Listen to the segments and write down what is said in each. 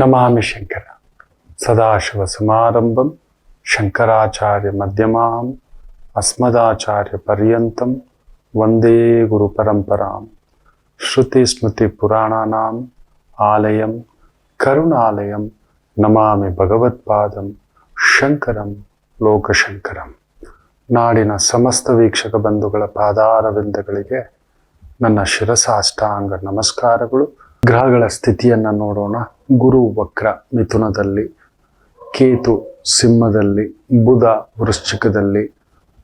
ನಮಾಮಿ ಶಂಕರ ಸದಾಶಿವ ಸಮಾರಂಭಂ ಶಂಕರಾಚಾರ್ಯ ಮಧ್ಯಮಾಂ ಅಸ್ಮದಾಚಾರ್ಯ ಪರ್ಯಂತಂ ವಂದೇ ಗುರು ಪರಂಪರಾಂ ಶ್ರುತಿ ಸ್ಮೃತಿ ಪುರಾಣಾನಾಂ ಆಲಯಂ ಕರುಣಾಲಯಂ ನಮಾಮಿ ಭಗವತ್ಪಾದಂ ಶಂಕರಂ ಲೋಕಶಂಕರಂ. ನಾಡಿನ ಸಮಸ್ತ ವೀಕ್ಷಕ ಬಂಧುಗಳ ಪಾದಾರವಿಂದಗಳಿಗೆ ನನ್ನ ಶಿರಸಾಷ್ಟಾಂಗ ನಮಸ್ಕಾರಗಳು. ಗ್ರಹಗಳ ಸ್ಥಿತಿಯನ್ನು ನೋಡೋಣ. ಗುರು ವಕ್ರ ಮಿಥುನದಲ್ಲಿ, ಕೇತು ಸಿಂಹದಲ್ಲಿ, ಬುಧ ವೃಶ್ಚಿಕದಲ್ಲಿ,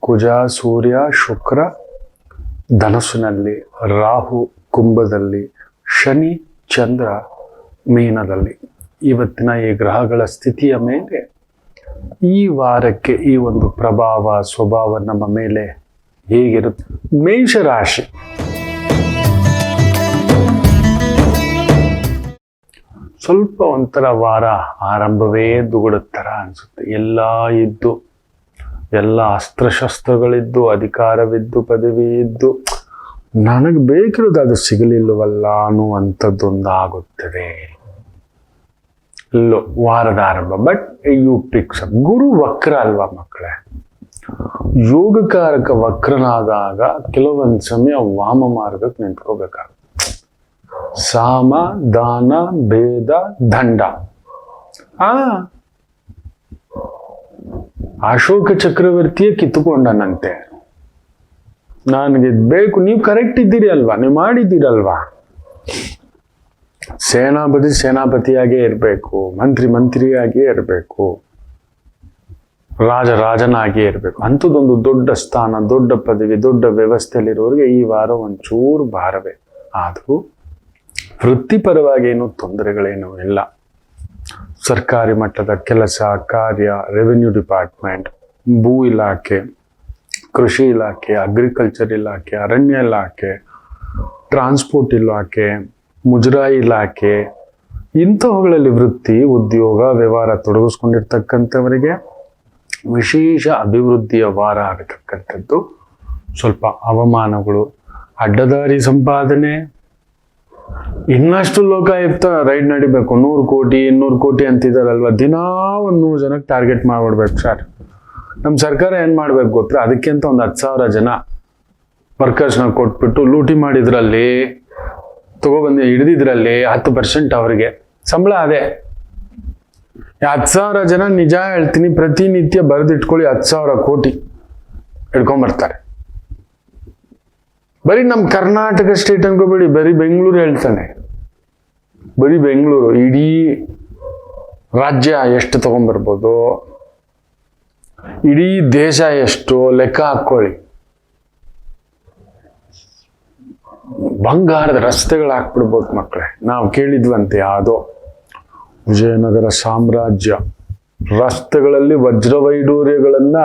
ಕುಜ ಸೂರ್ಯ ಶುಕ್ರ ಧನಸ್ಸಿನಲ್ಲಿ, ರಾಹು ಕುಂಭದಲ್ಲಿ, ಶನಿ ಚಂದ್ರ ಮೀನದಲ್ಲಿ. ಇವತ್ತಿನ ಈ ಗ್ರಹಗಳ ಸ್ಥಿತಿಯ ಮೇಲೆ ಈ ವಾರಕ್ಕೆ ಈ ಒಂದು ಪ್ರಭಾವ ಸ್ವಭಾವ ನಮ್ಮ ಮೇಲೆ ಹೇಗಿರುತ್ತೆ. ಮೇಷರಾಶಿ, ಸ್ವಲ್ಪ ಒಂಥರ ವಾರ ಆರಂಭವೇ ದುಗುಡುತ್ತರ ಅನ್ಸುತ್ತೆ. ಎಲ್ಲ ಅಸ್ತ್ರಶಸ್ತ್ರಗಳಿದ್ದು, ಅಧಿಕಾರವಿದ್ದು, ಪದವಿ ಇದ್ದು, ನನಗೆ ಬೇಕಿರೋದು ಅದು ಸಿಗಲಿಲ್ಲವಲ್ಲ ಅನ್ನುವಂಥದ್ದೊಂದು ಆಗುತ್ತದೆ. ಇಲ್ಲೋ ವಾರದ ಆರಂಭ. But you picks up. ಗುರು ವಕ್ರ ಅಲ್ವಾ ಮಕ್ಕಳೇ, ಯೋಗಕಾರಕ ವಕ್ರನಾದಾಗ ಕೆಲವೊಂದು ಸಮಯ ವಾಮ ಮಾರ್ಗಕ್ಕೆ ನಿಂತ್ಕೋಬೇಕಾಗುತ್ತೆ. ಸಾಮ ದಾನ ಭೇದ ದಂಡ. ಅಶೋಕ ಚಕ್ರವರ್ತಿಯೇ ಕಿತ್ತುಕೊಂಡನಂತೆ. ನನಗೆ ಬೇಕು, ನೀವು ಕರೆಕ್ಟ್ ಇದ್ದೀರಿ ಅಲ್ವಾ, ನೀವು ಮಾಡಿದ್ದೀರಲ್ವಾ. ಸೇನಾಪತಿಯಾಗೇ ಇರಬೇಕು, ಮಂತ್ರಿಯಾಗಿಯೇ ಇರಬೇಕು, ರಾಜನಾಗಿಯೇ ಇರಬೇಕು. ಅಂಥದ್ದೊಂದು ದೊಡ್ಡ ಸ್ಥಾನ, ದೊಡ್ಡ ಪದವಿ, ದೊಡ್ಡ ವ್ಯವಸ್ಥೆಯಲ್ಲಿರೋರಿಗೆ ಈ ವಾರ ಒಂಚೂರು ಭಾರವೇ. ಆದರೂ ವೃತ್ತಿಪರವಾಗಿ ಏನು ತೊಂದರೆಗಳೇನೂ ಇಲ್ಲ. ಸರ್ಕಾರಿ ಮಟ್ಟದ ಕೆಲಸ ಕಾರ್ಯ, ರೆವಿನ್ಯೂ ಡಿಪಾರ್ಟ್ಮೆಂಟ್, ಭೂ ಇಲಾಖೆ, ಕೃಷಿ ಇಲಾಖೆ, ಅಗ್ರಿಕಲ್ಚರ್ ಇಲಾಖೆ, ಅರಣ್ಯ ಇಲಾಖೆ, ಟ್ರಾನ್ಸ್ಪೋರ್ಟ್ ಇಲಾಖೆ, ಮುಜರಾಯಿ ಇಲಾಖೆ, ಇಂಥವುಗಳಲ್ಲಿ ವೃತ್ತಿ ಉದ್ಯೋಗ ವ್ಯವಹಾರ ತೊಡಗಿಸ್ಕೊಂಡಿರ್ತಕ್ಕಂಥವರಿಗೆ ವಿಶೇಷ ಅಭಿವೃದ್ಧಿಯ ವಾರ ಆಗತಕ್ಕಂಥದ್ದು. ಸ್ವಲ್ಪ ಅವಮಾನಗಳು, ಅಡ್ಡದಾರಿ ಸಂಪಾದನೆ, ಇನ್ನಷ್ಟು ಲೋಕಾಯುಕ್ತ ರೈಡ್ ನಡಿಬೇಕು. 100 ಕೋಟಿ 200 ಕೋಟಿ ಅಂತಿದಾರಲ್ವ, ದಿನಾ 100 ಜನಕ್ಕೆ ಟಾರ್ಗೆಟ್ ಮಾಡ್ಬಿಡ್ಬೇಕು ಸರ್. ನಮ್ಮ ಸರ್ಕಾರ ಏನ್ ಮಾಡ್ಬೇಕು ಗೊತ್ತಾ, ಅದಕ್ಕಿಂತ ಒಂದು 10,000 ಜನ ವರ್ಕರ್ಸ್ನ ಕೊಟ್ಬಿಟ್ಟು ಲೂಟಿ ಮಾಡಿದ್ರಲ್ಲಿ, ಹಿಡಿದಿದ್ರಲ್ಲಿ 10% ಅವರಿಗೆ ಸಂಬಳ. ಅದೇ 10,000 ಜನ, ನಿಜ ಹೇಳ್ತೀನಿ, ಪ್ರತಿನಿತ್ಯ ಬರೆದಿಟ್ಕೊಳ್ಳಿ, 10,000 ಕೋಟಿ ಹಿಡ್ಕೊಂಬರ್ತಾರೆ. ಬರೀ ನಮ್ಮ ಕರ್ನಾಟಕ ಸ್ಟೇಟ್ ಅನ್ಕೋಬೇಡಿ, ಬರೀ ಬೆಂಗಳೂರು ಹೇಳ್ತಾನೆ. ಬರೀ ಬೆಂಗಳೂರು, ಇಡೀ ರಾಜ್ಯ ಎಷ್ಟು ತಗೊಂಡ್ಬರ್ಬೋದು, ಇಡೀ ದೇಶ ಎಷ್ಟು ಲೆಕ್ಕ ಹಾಕೊಳ್ಳಿ. ಬಂಗಾರದ ರಸ್ತೆಗಳು ಹಾಕ್ಬಿಡ್ಬೋದು ಮಕ್ಕಳೇ. ನಾವು ಕೇಳಿದ್ವಂತೆ ಯಾವುದೋ ವಿಜಯನಗರ ಸಾಮ್ರಾಜ್ಯ ರಸ್ತೆಗಳಲ್ಲಿ ವಜ್ರವೈಡೂರ್ಯಗಳನ್ನ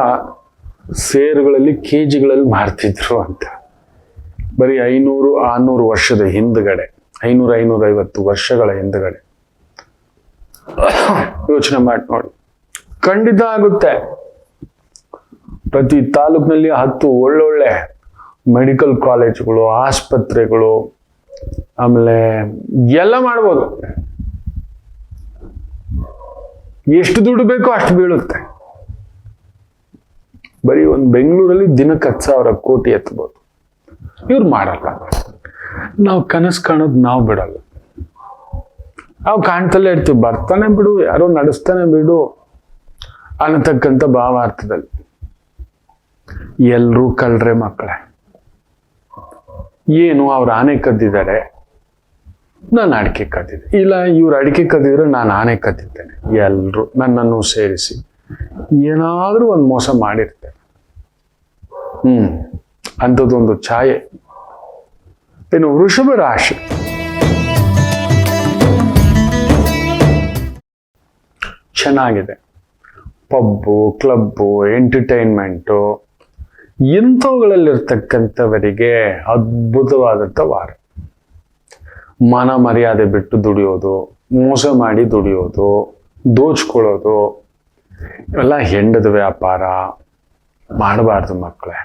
ಸೇರುಗಳಲ್ಲಿ ಕೆಜಿಗಳಲ್ಲಿ ಮಾರ್ತಿದ್ರು ಅಂತ. ಬರೀ 500-600 ವರ್ಷದ ಹಿಂದ್ಗಡೆ, 500-550 ವರ್ಷಗಳ ಹಿಂದ್ಗಡೆ ಯೋಚನೆ ಮಾಡಿ ನೋಡಿ. ಖಂಡಿತ ಆಗುತ್ತೆ. ಪ್ರತಿ ತಾಲೂಕಿನಲ್ಲಿ 10 ಒಳ್ಳೊಳ್ಳೆ ಮೆಡಿಕಲ್ ಕಾಲೇಜುಗಳು, ಆಸ್ಪತ್ರೆಗಳು, ಆಮೇಲೆ ಎಲ್ಲ ಮಾಡ್ಬೋದು. ಎಷ್ಟು ದುಡ್ಡು ಬೇಕೋ ಅಷ್ಟು ಬೀಳುತ್ತೆ. ಬರೀ ಒಂದು ಬೆಂಗಳೂರಲ್ಲಿ ದಿನಕ್ಕೆ 10,000 ಕೋಟಿ ಎತ್ತಬಹುದು. ಇವ್ರು ಮಾಡಲ್ಲ. ನಾವು ಕನಸು ಕಾಣೋದು ನಾವು ಬಿಡಲ್ಲ. ನಾವು ಕಾಣ್ತಲೇ ಇರ್ತೀವಿ, ಬರ್ತಾನೆ ಬಿಡು, ಯಾರೋ ನಡೆಸ್ತಾನೆ ಬಿಡು ಅನ್ನತಕ್ಕಂಥ ಭಾವಾರ್ಥದಲ್ಲಿ. ಎಲ್ರೂ ಕಳ್ರೆ ಮಕ್ಕಳೇ. ಏನು ಅವ್ರು ಆನೆ ಕದ್ದಿದ್ದಾರೆ, ನಾನು ಅಡಿಕೆ ಕದ್ದಿದ್ದೆ, ಇಲ್ಲ ಇವ್ರು ಅಡಿಕೆ ಕದ್ದಿದ್ರೆ ನಾನು ಆನೆ ಕದ್ದಿದ್ದೇನೆ. ಎಲ್ರು ನನ್ನನ್ನು ಸೇರಿಸಿ ಏನಾದ್ರೂ ಒಂದು ಮೋಸ ಮಾಡಿರ್ತೇನೆ. ಅಂಥದ್ದೊಂದು ಛಾಯೆ. ಇನ್ನು ವೃಷಭ ರಾಶಿ, ಚೆನ್ನಾಗಿದೆ. ಪಬ್ಬು, ಕ್ಲಬ್ಬು, ಎಂಟರ್ಟೈನ್ಮೆಂಟು ಇಂಥವುಗಳಲ್ಲಿರ್ತಕ್ಕಂಥವರಿಗೆ ಅದ್ಭುತವಾದಂಥ ವಾರ. ಮಾನ ಮರ್ಯಾದೆ ಬಿಟ್ಟು ದುಡಿಯೋದು, ಮೋಸ ಮಾಡಿ ದುಡಿಯೋದು, ದೋಚ್ಕೊಳ್ಳೋದು, ಇವೆಲ್ಲ ಹೆಂಡದ ವ್ಯಾಪಾರ ಮಾಡಬಾರ್ದು ಮಕ್ಕಳೇ.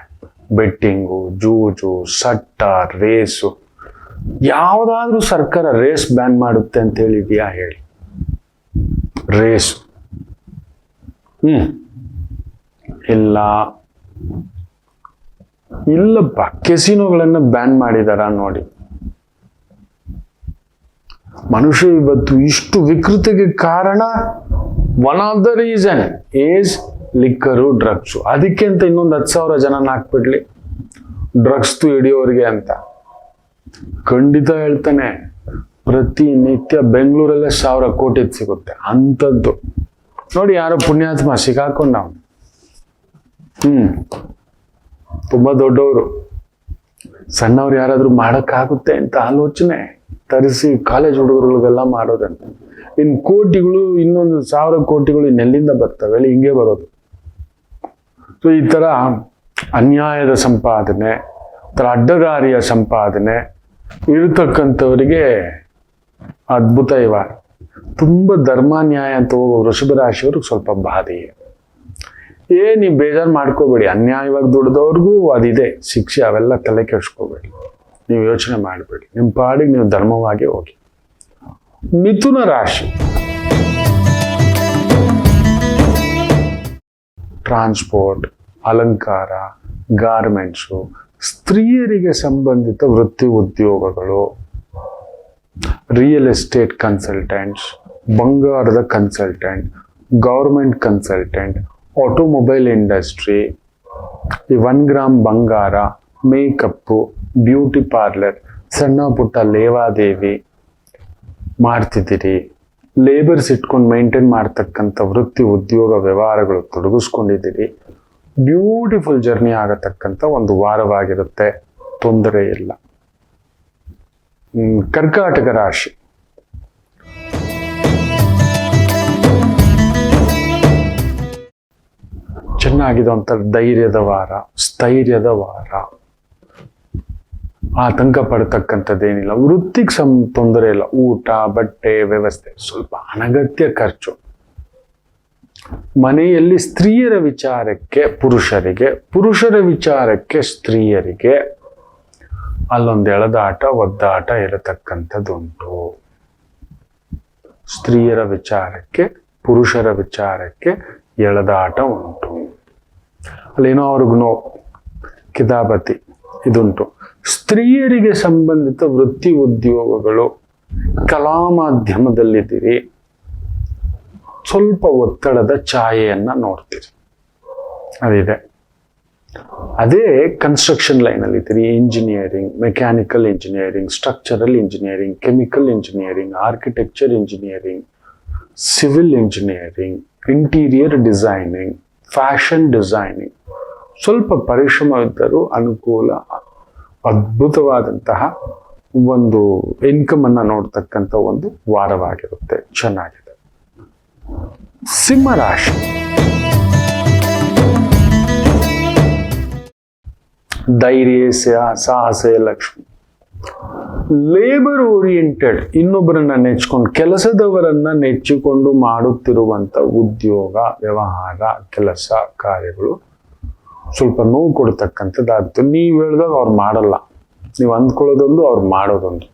ಬೆಟ್ಟಿಂಗು, ಜೂಜು, ಸಟ್ಟ, ರೇಸು, ಯಾವುದಾದ್ರೂ ಸರ್ಕಾರ ರೇಸ್ ಬ್ಯಾನ್ ಮಾಡುತ್ತೆ ಅಂತ ಹೇಳಿದ್ಯಾ ಹೇಳಿ? ರೇಸು. ಇಲ್ಲ ಇಲ್ಲಪ್ಪ, ಕೆಸಿನೋಗಳನ್ನ ಬ್ಯಾನ್ ಮಾಡಿದಾರ ನೋಡಿ. ಮನುಷ್ಯ ಇವತ್ತು ಇಷ್ಟು ವಿಕೃತಿಗೆ ಕಾರಣ one of the reason is liquor, drugs. ಅದಕ್ಕೆ ಅಂತ ಇನ್ನೊಂದು 10,000 ಜನನ ಹಾಕ್ಬಿಡ್ಲಿ ಡ್ರಗ್ಸ್ ಹಿಡಿಯೋರಿಗೆ ಅಂತ. ಖಂಡಿತ ಹೇಳ್ತಾನೆ, ಪ್ರತಿನಿತ್ಯ ಬೆಂಗಳೂರಲ್ಲೇ 1,000 ಕೋಟಿ ಸಿಗುತ್ತೆ ಅಂಥದ್ದು. ನೋಡಿ, ಯಾರೋ ಪುಣ್ಯಾತ್ಮ ಸಿಗಾಕೊಂಡ, ತುಂಬಾ ದೊಡ್ಡವರು. ಸಣ್ಣವ್ರು ಯಾರಾದ್ರೂ ಮಾಡಕ್ಕಾಗುತ್ತೆ ಅಂತ ಆಲೋಚನೆ ತರಿಸಿ ಕಾಲೇಜ್ ಹುಡುಗರುಗಳಿಗೆಲ್ಲ ಮಾಡೋದಂತ. ಇನ್ನು ಕೋಟಿಗಳು, ಇನ್ನೊಂದು 1,000 ಕೋಟಿಗಳು ಇನ್ನೆಲ್ಲಿಂದ ಬರ್ತವೆ? ಹಿಂಗೆ ಬರೋದು. ಸೊ ಈ ತರ ಅನ್ಯಾಯದ ಸಂಪಾದನೆ, ಅಡ್ಡದಾರಿಯ ಸಂಪಾದನೆ ಇರತಕ್ಕಂಥವರಿಗೆ ಅದ್ಭುತ ಇವ. ತುಂಬಾ ಧರ್ಮಾನ್ಯಾಯ ಅಂತ ಹೋಗೋ ವೃಷಭ ರಾಶಿಯವ್ರಿಗೆ ಸ್ವಲ್ಪ ಬಾಧೆ. ನೀವು ಬೇಜಾರು ಮಾಡ್ಕೋಬೇಡಿ, ಅನ್ಯಾಯವಾಗಿ ದುಡ್ದವ್ರಿಗೂ ಅದಿದೆ ಶಿಕ್ಷೆ, ಅವೆಲ್ಲ ತಲೆ ಕೆಡ್ಸ್ಕೋಬೇಡಿ, ನೀವು ಯೋಚನೆ ಮಾಡಬೇಡಿ, ನಿಮ್ಮ ಪಾಡಿಗೆ ನೀವು ಧರ್ಮವಾಗಿ ಹೋಗಿ. ಮಿಥುನ ರಾಶಿ, ಟ್ರಾನ್ಸ್ಪೋರ್ಟ್, ಅಲಂಕಾರ, ಗಾರ್ಮೆಂಟ್ಸು, ಸ್ತ್ರೀಯರಿಗೆ ಸಂಬಂಧಿತ ವೃತ್ತಿ ಉದ್ಯೋಗಗಳು, ರಿಯಲ್ ಎಸ್ಟೇಟ್ ಕನ್ಸಲ್ಟೆಂಟ್ಸ್, ಬಂಗಾರದ consultant, government consultant, automobile industry, ಈ 1 ಗ್ರಾಮ್ ಬಂಗಾರ, ಮೇಕಪ್ಪು, ಬ್ಯೂಟಿ ಪಾರ್ಲರ್, ಸಣ್ಣ ಪುಟ್ಟ ಲೇವಾದೇವಿ ಮಾಡ್ತಿದ್ದೀರಿ, ಲೇಬರ್ಸ್ ಇಟ್ಕೊಂಡು ಮೇಂಟೈನ್ ಮಾಡ್ತಕ್ಕಂಥ ವೃತ್ತಿ ಉದ್ಯೋಗ ವ್ಯವಹಾರಗಳು ತೊಡಗಿಸ್ಕೊಂಡಿದ್ದೀರಿ. ಬ್ಯೂಟಿಫುಲ್ ಜರ್ನಿ ಆಗತಕ್ಕಂಥ ಒಂದು ವಾರವಾಗಿರುತ್ತೆ, ತೊಂದರೆ ಇಲ್ಲ. ಕರ್ಕಾಟಕ ರಾಶಿ, ಚೆನ್ನಾಗಿದೆ ಒಂಥರ ಧೈರ್ಯದ ವಾರ, ಸ್ಥೈರ್ಯದ ವಾರ, ಆತಂಕ ಪಡ್ತಕ್ಕಂಥದ್ದೇನಿಲ್ಲ. ವೃತ್ತಿಗೆ ತೊಂದರೆ ಇಲ್ಲ. ಊಟ, ಬಟ್ಟೆ ವ್ಯವಸ್ಥೆ, ಸ್ವಲ್ಪ ಅನಗತ್ಯ ಖರ್ಚು. ಮನೆಯಲ್ಲಿ ಸ್ತ್ರೀಯರ ವಿಚಾರಕ್ಕೆ ಪುರುಷರಿಗೆ, ಪುರುಷರ ವಿಚಾರಕ್ಕೆ ಸ್ತ್ರೀಯರಿಗೆ ಅಲ್ಲೊಂದು ಎಳೆದಾಟ ಒದ್ದಾಟ ಇರತಕ್ಕಂಥದ್ದುಂಟು. ಸ್ತ್ರೀಯರ ವಿಚಾರಕ್ಕೆ ಪುರುಷರ ವಿಚಾರಕ್ಕೆ ಎಳೆದಾಟ ಉಂಟು. ಅಲ್ಲೇನೋ ಅವ್ರಿಗೂ ನೋವು, ಕಿತಾಪತಿ ಇದುಂಟು. ಸ್ತ್ರೀಯರಿಗೆ ಸಂಬಂಧಿತ ವೃತ್ತಿ ಉದ್ಯೋಗಗಳು, ಕಲಾ ಮಾಧ್ಯಮದಲ್ಲಿದ್ದೀರಿ, ಸ್ವಲ್ಪ ಒತ್ತಡದ ಛಾಯೆಯನ್ನ ನೋಡ್ತೀರಿ, ಅದಿದೆ. ಅದೇ ಕನ್ಸ್ಟ್ರಕ್ಷನ್ ಲೈನಲ್ಲಿ ಇದ್ದೀರಿ, engineering, mechanical engineering, structural engineering, chemical engineering, architecture engineering, civil engineering, interior designing, fashion designing, ಸ್ವಲ್ಪ ಪರಿಶ್ರಮವಿದ್ದರೂ ಅನುಕೂಲ, ಅದ್ಭುತವಾದಂತಹ ಒಂದು ಇನ್ಕಮ್ ಅನ್ನ ನೋಡ್ತಕ್ಕಂಥ ಒಂದು ವಾರವಾಗಿರುತ್ತೆ, ಚೆನ್ನಾಗಿದೆ. ಸಿಂಹ ರಾಶಿ, ಧೈರ್ಯ, ಸಾಹಸ, ಲಕ್ಷ್ಮಿ. ಲೇಬರ್ ಓರಿಯೆಂಟೆಡ್, ಇನ್ನೊಬ್ಬರನ್ನ ನೆಚ್ಕೊಂಡು, ಕೆಲಸದವರನ್ನ ನೆಚ್ಚಿಕೊಂಡು ಮಾಡುತ್ತಿರುವಂತ ಉದ್ಯೋಗ, ವ್ಯವಹಾರ, ಕೆಲಸ ಕಾರ್ಯಗಳು ಸ್ವಲ್ಪ ನೋವು ಕೊಡ್ತಕ್ಕಂಥದ್ದಾಗುತ್ತೆ. ನೀವು ಹೇಳಿದಾಗ ಅವ್ರು ಮಾಡಲ್ಲ, ನೀವು ಅಂದ್ಕೊಳ್ಳೋದೊಂದು, ಅವ್ರು ಮಾಡೋದೊಂದು.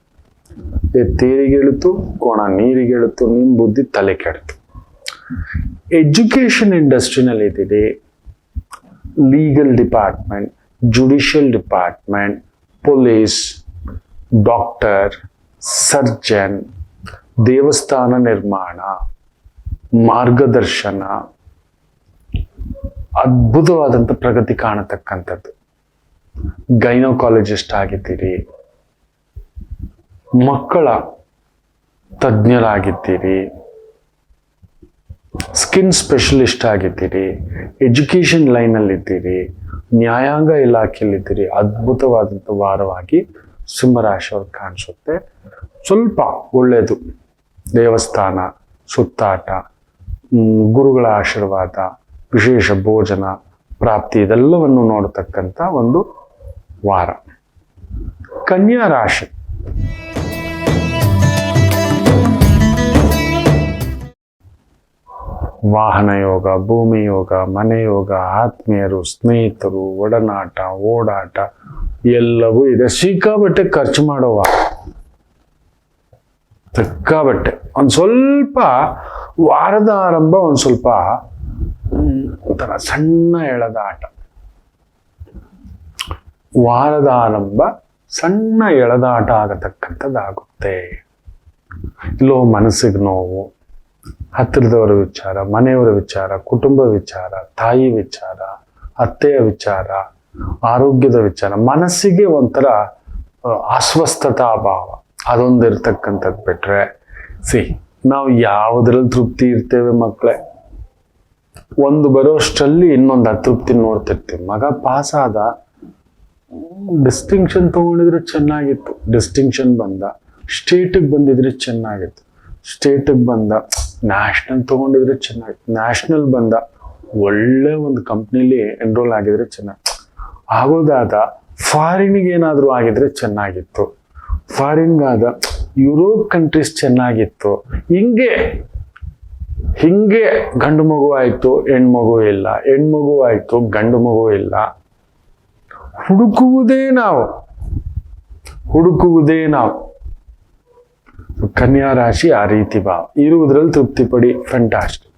ತೇರಿಗೆಳುತ್ತು, ಕೋಣ ನೀರಿಗೆಳುತ್ತು, ನಿಮ್ಮ ಬುದ್ಧಿ ತಲೆ ಕೆಡ್ತು. ಎಜುಕೇಶನ್ ಇಂಡಸ್ಟ್ರಿನಲ್ಲಿ ಇದ್ದೀರಿ, legal department, judicial department, police, doctor, surgeon, ದೇವಸ್ಥಾನ ನಿರ್ಮಾಣ, ಮಾರ್ಗದರ್ಶನ, ಅದ್ಭುತವಾದಂಥ ಪ್ರಗತಿ ಕಾಣತಕ್ಕಂಥದ್ದು. ಗೈನೋಕಾಲಜಿಸ್ಟ್ ಆಗಿದ್ದೀರಿ, ಮಕ್ಕಳ ತಜ್ಞರಾಗಿದ್ದೀರಿ, ಸ್ಕಿನ್ ಸ್ಪೆಷಲಿಸ್ಟ್ ಆಗಿದ್ದೀರಿ, ಎಜುಕೇಶನ್ ಲೈನಲ್ಲಿದ್ದೀರಿ, ನ್ಯಾಯಾಂಗ ಇಲಾಖೆಯಲ್ಲಿದ್ದೀರಿ. ಅದ್ಭುತವಾದಂಥ ವಾರವಾಗಿ ಸಿಂಹರಾಶಿಯವ್ರಿಗೆ ಕಾಣಿಸುತ್ತೆ. ಸ್ವಲ್ಪ ಒಳ್ಳೆಯದು, ದೇವಸ್ಥಾನ, ಸುತ್ತಾಟ, ಗುರುಗಳ ಆಶೀರ್ವಾದ, ವಿಶೇಷ ಭೋಜನ ಪ್ರಾಪ್ತಿ, ಇದೆಲ್ಲವನ್ನು ನೋಡತಕ್ಕಂಥ ಒಂದು ವಾರ. ಕನ್ಯಾ ರಾಶಿ, ವಾಹನ ಯೋಗ, ಭೂಮಿ ಯೋಗ, ಮನೆ ಯೋಗ, ಆತ್ಮೀಯರು, ಸ್ನೇಹಿತರು, ಒಡನಾಟ, ಓಡಾಟ ಎಲ್ಲವೂ ಇದೆ. ಸಿಕ್ಕಾಬಟ್ಟೆ ಖರ್ಚು ಮಾಡುವ ಸಿಕ್ಕಾಬಟ್ಟೆ. ಒಂದು ಸ್ವಲ್ಪ ವಾರದ ಆರಂಭ ಒಂದು ಸ್ವಲ್ಪ ಒಂಥರ ಸಣ್ಣ ಎಳೆದಾಟ, ವಾರದ ಆರಂಭ ಸಣ್ಣ ಎಳೆದಾಟ ಆಗತಕ್ಕಂಥದ್ದಾಗುತ್ತೆ. ಇಲ್ಲೋ ಮನಸ್ಸಿಗೆ ನೋವು, ಹತ್ತಿರದವರ ವಿಚಾರ, ಮನೆಯವರ ವಿಚಾರ, ಕುಟುಂಬ ವಿಚಾರ, ತಾಯಿ ವಿಚಾರ, ಅತ್ತೆಯ ವಿಚಾರ, ಆರೋಗ್ಯದ ವಿಚಾರ, ಮನಸ್ಸಿಗೆ ಒಂಥರ ಅಸ್ವಸ್ಥತಾ ಭಾವ ಅದೊಂದು ಇರ್ತಕ್ಕಂಥದ್ದು ಬಿಟ್ರೆ ನಾವು ಯಾವುದ್ರಲ್ಲಿ ತೃಪ್ತಿ ಇರ್ತೇವೆ ಮಕ್ಕಳೇ? ಒಂದು ಬರೋಷ್ಟರಲ್ಲಿ ಇನ್ನೊಂದು ಅತೃಪ್ತಿ ನೋಡ್ತಿರ್ತೀವಿ. ಮಗ ಪಾಸ್ ಆದ, ಡಿಸ್ಟಿಂಕ್ಷನ್ ತಗೊಂಡಿದ್ರೆ ಚೆನ್ನಾಗಿತ್ತು, ಡಿಸ್ಟಿಂಕ್ಷನ್ ಬಂದ, ಸ್ಟೇಟಿಗೆ ಬಂದಿದ್ರೆ ಚೆನ್ನಾಗಿತ್ತು, ಸ್ಟೇಟಿಗೆ ಬಂದ, ನ್ಯಾಷನಲ್ ತಗೊಂಡಿದ್ರೆ ಚೆನ್ನಾಗಿತ್ತು, ನ್ಯಾಷನಲ್ ಬಂದ, ಒಳ್ಳೆ ಒಂದು ಕಂಪ್ನಿಲಿ ಎನ್ರೋಲ್ ಆಗಿದ್ರೆ ಚೆನ್ನಾಗಿ ಆಗೋದಾದ, ಫಾರಿನ್ಗೆ ಏನಾದರೂ ಆಗಿದ್ರೆ ಚೆನ್ನಾಗಿತ್ತು, ಫಾರಿನ್ಗಾದ, ಯುರೋಪ್ ಕಂಟ್ರೀಸ್ ಚೆನ್ನಾಗಿತ್ತು. ಹಿಂಗೆ ಗಂಡು ಮಗು ಆಯ್ತು, ಹೆಣ್ಮಗು ಇಲ್ಲ, ಹೆಣ್ಮಗು ಆಯ್ತು, ಗಂಡು ಮಗು ಇಲ್ಲ. ಹುಡುಕುವುದೇ ನಾವು. ಕನ್ಯಾ ರಾಶಿ ಆ ರೀತಿ ಭಾವ ಇರುವುದ್ರಲ್ಲಿ ತೃಪ್ತಿ ಪಡಿ, ಫ್ಯಾಂಟಾಸ್ಟಿಕ್.